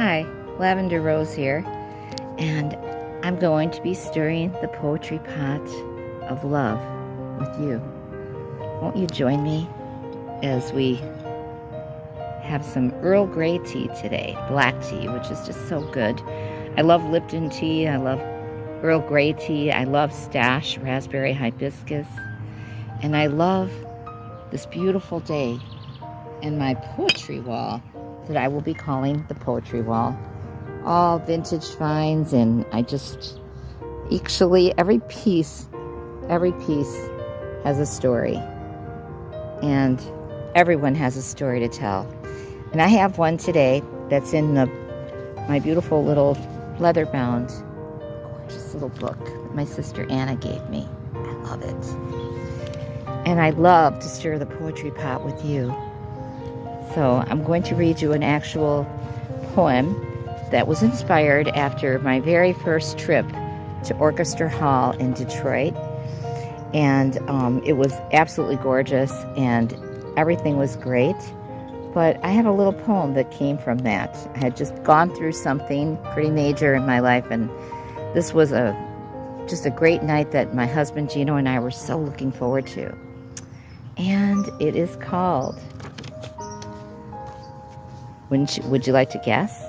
Hi, Lavender Rose here, and I'm going to be stirring the poetry pot of love with you. Won't you join me as we have some Earl Grey tea today, black tea, which is just so good. I love Lipton tea, I love Earl Grey tea, I love Stash, raspberry hibiscus, and I love this beautiful day and my poetry wall that I will be calling the poetry wall. All vintage finds, and actually every piece has a story, and everyone has a story to tell. And I have one today that's in my beautiful little leather-bound, gorgeous little book that my sister Anna gave me. I love it. And I love to stir the poetry pot with you. So I'm going to read you an actual poem that was inspired after my very first trip to Orchestra Hall in Detroit. And it was absolutely gorgeous and everything was great. But I have a little poem that came from that. I had just gone through something pretty major in my life, and this was just a great night that my husband Gino and I were so looking forward to. And it is called, would you like to guess?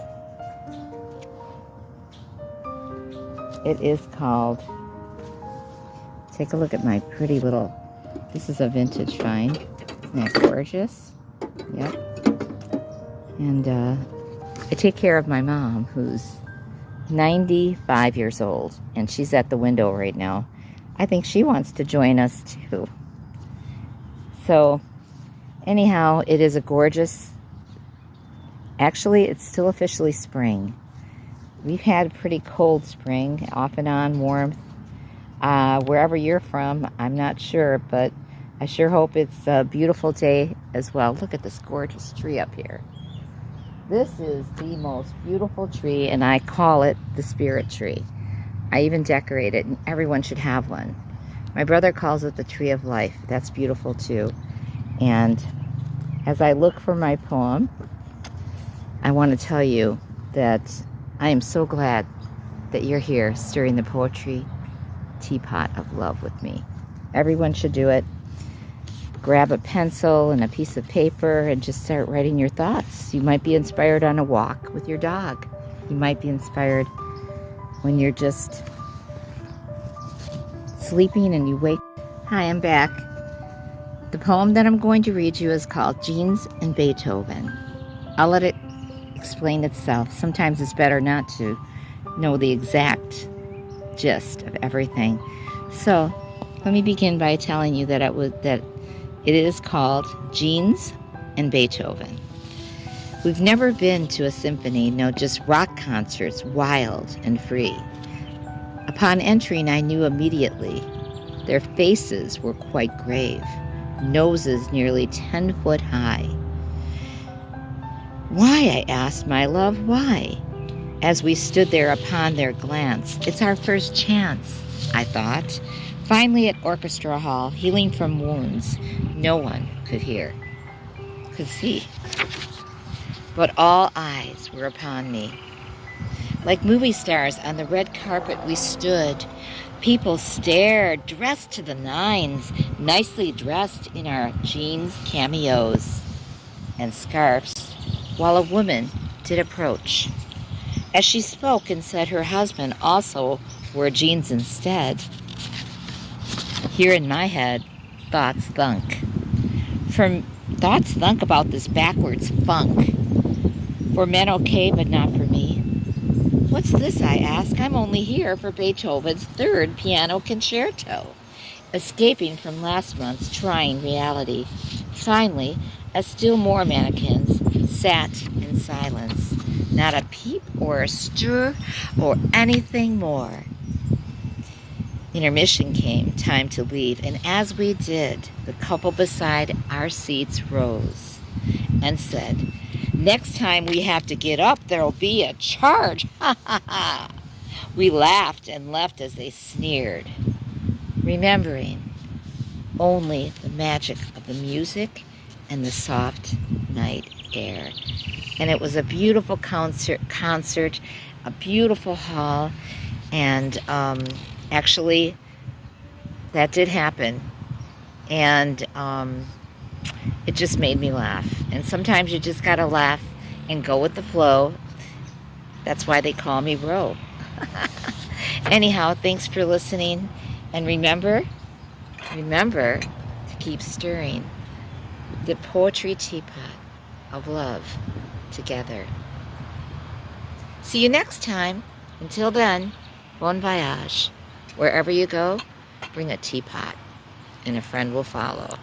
It is called, take a look at my pretty little, this is a vintage find. Isn't that gorgeous? Yep. And I take care of my mom, who's 95 years old, and she's at the window right now. I think she wants to join us too. So anyhow, it is a gorgeous, actually it's still officially spring. We've had a pretty cold spring, off and on warmth. Wherever you're from, I'm not sure, but I sure hope it's a beautiful day as well. Look at this gorgeous tree up here. This is the most beautiful tree, and I call it the spirit tree. I even decorate it, and everyone should have one. My brother calls it the tree of life. That's beautiful too. And as I look for my poem, I want to tell you that I am so glad that you're here stirring the poetry teapot of love with me. Everyone should do it. Grab a pencil and a piece of paper and just start writing your thoughts. You might be inspired on a walk with your dog. You might be inspired when you're just sleeping and you wake. Hi, I'm back. The poem that I'm going to read you is called Jeans and Beethoven. I'll let it explain itself. Sometimes it's better not to know the exact gist of everything. So let me begin by telling you that it is called Jeans and Beethoven. We've never been to a symphony, no, just rock concerts, wild and free. Upon entering, I knew immediately. Their faces were quite grave, noses nearly 10 foot high. Why, I asked my love, why? As we stood there upon their glance, it's our first chance, I thought. Finally at Orchestra Hall, healing from wounds no one could see. But all eyes were upon me. Like movie stars on the red carpet we stood. People stared, dressed to the nines, nicely dressed in our jeans cameos and scarves, while a woman did approach. As she spoke and said her husband also wore jeans instead, here in my head, thoughts thunk. Thoughts thunk about this backwards funk. For men okay, but not for me. What's this, I ask? I'm only here for Beethoven's third piano concerto, escaping from last month's trying reality. Finally, as still more mannequins sat in silence, not a peep or a stir or anything more. Intermission came, time to leave, and as we did, the couple beside our seats rose and said, "Next time we have to get up, there'll be a charge." Ha ha ha. We laughed and left as they sneered, remembering only the magic of the music and the soft night air. And it was a beautiful concert, a beautiful hall. And actually, that did happen. And it just made me laugh. And sometimes you just gotta laugh and go with the flow. That's why they call me Ro. Anyhow, thanks for listening. And remember to keep stirring the poetry teapot of love together. See you next time. Until then, bon voyage. Wherever you go, bring a teapot, and a friend will follow.